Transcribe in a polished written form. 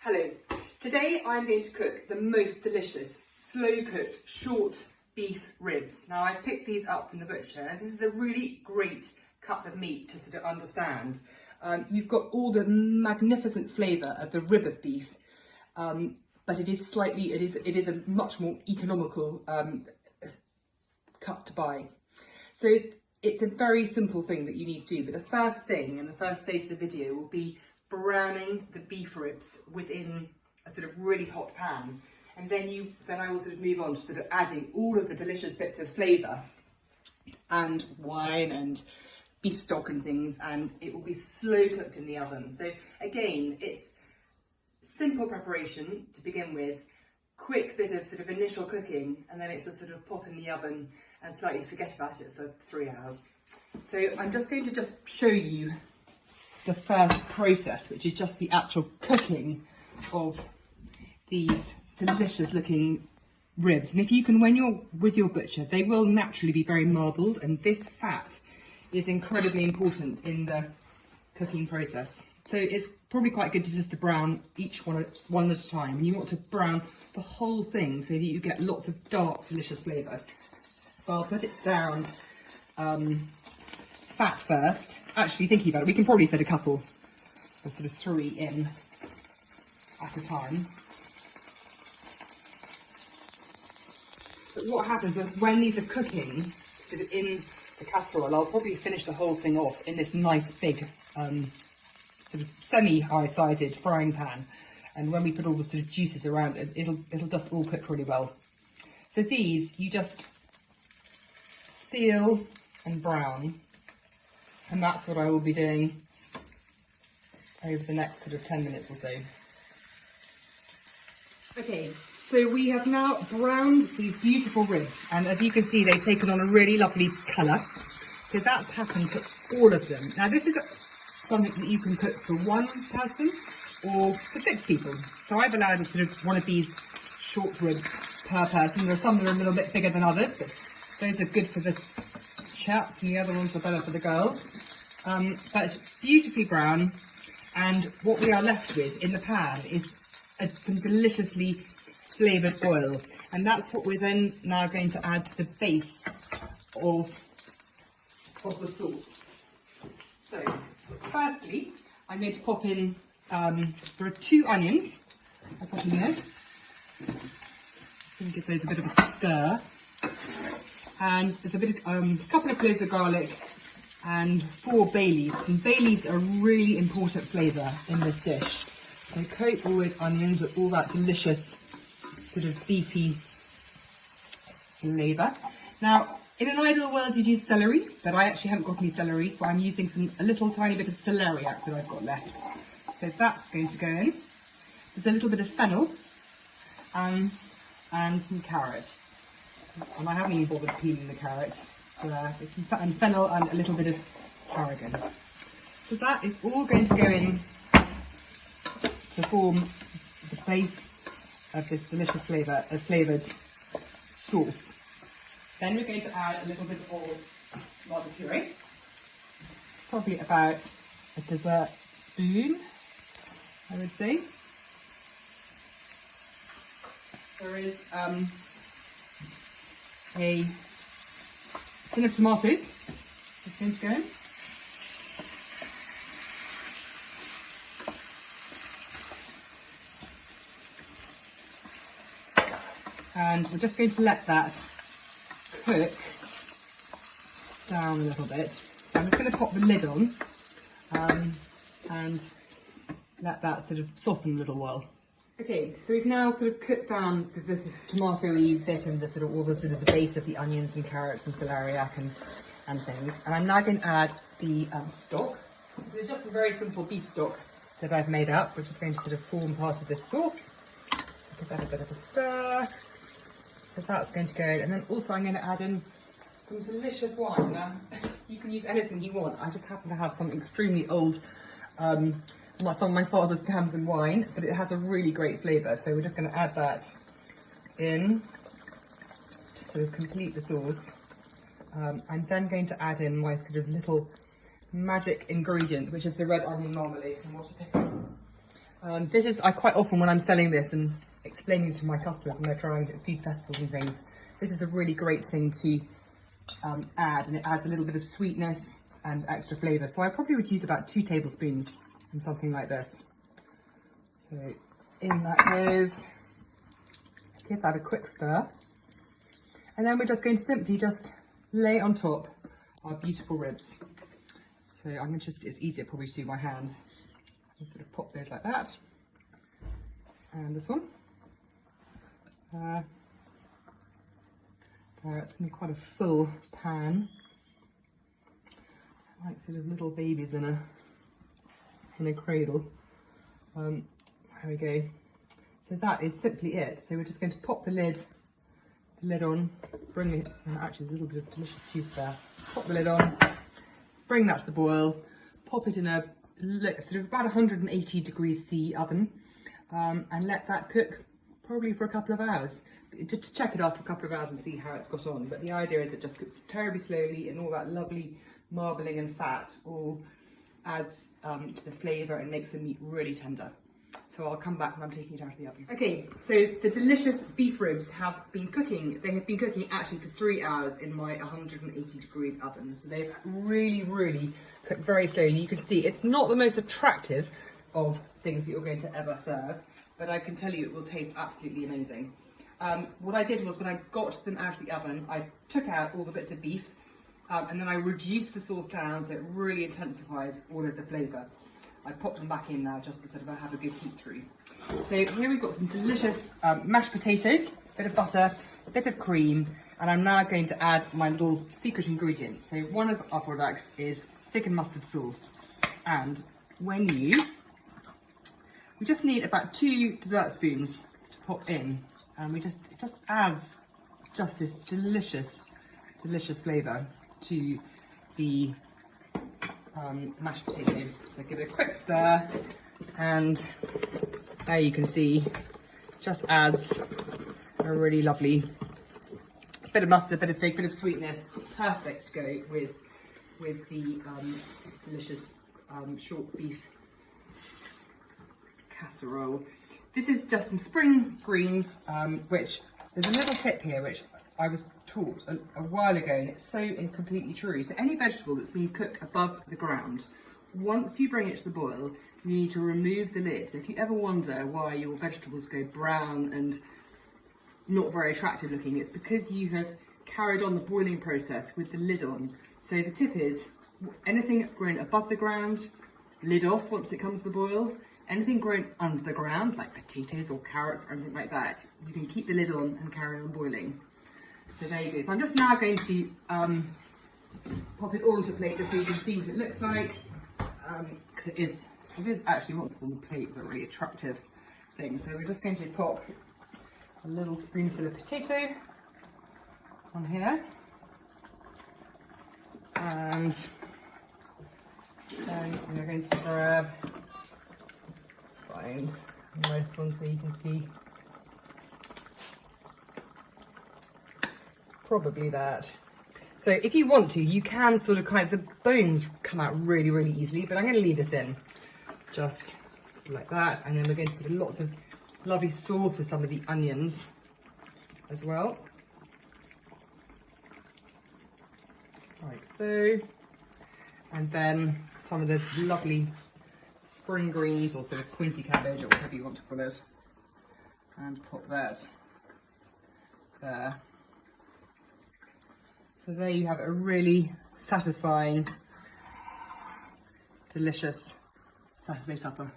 Hello. Today I'm going to cook the most delicious, slow-cooked, short beef ribs. Now I've picked these up from the butcher and this is a really great cut of meat to sort of understand. You've got all the magnificent flavour of the rib of beef, but it is a much more economical cut to buy. So it's a very simple thing that you need to do, but the first thing and the first stage of the video will be browning the beef ribs within a sort of really hot pan, and then I will sort of move on to sort of adding all of the delicious bits of flavour and wine and beef stock and things, and it will be slow cooked in the oven. So again, it's simple preparation to begin with, quick bit of sort of initial cooking, and then it's a sort of pop in the oven and slightly forget about it for 3 hours. So I'm just going to show you the first process, which is just the actual cooking of these delicious looking ribs. And if you can, when you're with your butcher, they will naturally be very marbled, and this fat is incredibly important in the cooking process. So it's probably quite good to just brown each one at a time. And you want to brown the whole thing so that you get lots of dark, delicious flavour. So I'll put it down fat first. Actually, thinking about it, we can probably fit a couple or sort of 3 in at a time. But what happens is when these are cooking sort of in the casserole, I'll probably finish the whole thing off in this nice big sort of semi-high-sided frying pan. And when we put all the sort of juices around it, it'll just all cook really well. So these, you just seal and brown. And that's what I will be doing over the next sort of 10 minutes or so. Okay, so we have now browned these beautiful ribs, and as you can see, they've taken on a really lovely colour. So that's happened to all of them. Now this is something that you can cook for 1 person or for 6 people. So I've allowed sort of one of these short ribs per person. There are some that are a little bit bigger than others, but those are good for the chaps and the other ones are better for the girls. But it's beautifully brown, and what we are left with in the pan is some deliciously flavoured oil, and that's what we're then now going to add to the base of the sauce. So firstly, I'm going to pop in, there are 2 onions. I'll pop in there. Just going to give those a bit of a stir, and there's a couple of cloves of garlic and 4 bay leaves. And bay leaves are a really important flavour in this dish. So coat all with onions with all that delicious sort of beefy flavour. Now, in an ideal world you'd use celery, but I actually haven't got any celery, so I'm using a little tiny bit of celeriac that I've got left. So that's going to go in. There's a little bit of fennel and some carrot. And I haven't even bothered peeling the carrot. So it's some fennel and a little bit of tarragon. So that is all going to go in to form the base of this delicious flavoured sauce. Then we're going to add a little bit of tomato puree, probably about a dessert spoon, I would say. There is a tin of tomatoes that's going to go in. And we're just going to let that cook down a little bit. So I'm just going to pop the lid on and let that sort of soften a little while. Okay, so we've now sort of cooked down this tomato-y bit and all the base of the onions and carrots and celeriac and things. And I'm now going to add the stock. It's just a very simple beef stock that I've made up, which is going to sort of form part of this sauce. So give that a bit of a stir. So that's going to go in. And then also I'm going to add in some delicious wine. Now, you can use anything you want. I just happen to have some extremely old some of my father's Tamsin wine, but it has a really great flavour, so we're just going to add that in to sort of complete the sauce. I'm then going to add in my sort of little magic ingredient, which is the red onion marmalade from Waterpick. This is, I quite often when I'm selling this and explaining to my customers when they're trying at food festivals and things, this is a really great thing to add, and it adds a little bit of sweetness and extra flavour. So I probably would use about 2 tablespoons in something like this. So in that goes, give that a quick stir. And then we're just going to simply just lay on top our beautiful ribs. So I'm going to just, it's easier probably to do by hand. Sort of pop those like that, and this one. There, it's going to be quite a full pan. I like sort of little babies in a cradle. There we go. So that is simply it. So we're just going to pop the lid on, bring it. Actually, there's a little bit of delicious juice there. Pop the lid on, bring that to the boil, pop it in a sort of about 180 degrees C oven, and let that cook probably for a couple of hours. Just to check it after a couple of hours and see how it's got on. But the idea is it just cooks terribly slowly, and all that lovely marbling and fat all adds to the flavour and makes the meat really tender. So I'll come back when I'm taking it out of the oven. Okay, so the delicious beef ribs have been cooking. They have been cooking actually for 3 hours in my 180 degrees oven. So they've really cooked very slowly. You can see it's not the most attractive of things that you're going to ever serve, but I can tell you it will taste absolutely amazing. What I did was when I got them out of the oven, I took out all the bits of beef, and then I reduced the sauce down so it really intensifies all of the flavour. I popped them back in now just to sort of have a good heat through. So here we've got some delicious mashed potato, a bit of butter, a bit of cream, and I'm now going to add my little secret ingredient. So one of our products is thickened mustard sauce, and we just need about 2 dessert spoons to pop in, and it just adds just this delicious flavour to the mashed potato. So give it a quick stir, and there you can see just adds a really lovely bit of mustard, bit of fig, bit of sweetness, perfect to go with the delicious short beef casserole. This is just some spring greens, which there's a little tip here which I was taught a while ago, and it's so completely true. So any vegetable that's been cooked above the ground, once you bring it to the boil, you need to remove the lid. So if you ever wonder why your vegetables go brown and not very attractive looking, it's because you have carried on the boiling process with the lid on. So the tip is, anything grown above the ground, lid off once it comes to the boil. Anything grown under the ground, like potatoes or carrots or anything like that, you can keep the lid on and carry on boiling. So there you go. So I'm just now going to pop it all into a plate just so you can see what it looks like. Because it is actually, once it's on the plate, it's a really attractive thing. So we're just going to pop a little spoonful of potato on here. And then we're going to grab, let's find a nice one so you can see. Probably that. So if you want to, you can sort of the bones come out really easily, but I'm going to leave this in just like that. And then we're going to put lots of lovely sauce with some of the onions as well, like so. And then some of the lovely spring greens, or sort of pointy cabbage, or whatever you want to call it, and pop that there. So there you have a really satisfying, delicious Saturday supper.